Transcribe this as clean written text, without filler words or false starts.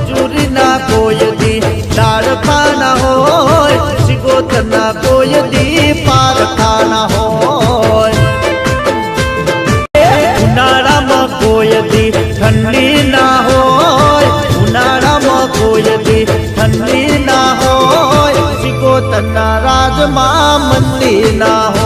મજૂરી ના કોઈ દી લાડકા ના હોય, સિગોતર ના કોઈ દી પારખા ના હોય, ઉનાળામાં કોઈ દી ઠંડી ના હોય, ઉનાળામાં કોઈ દી ઠંડી ના હોય, સિગોતર ના રાજમાં મંદી ના હોય।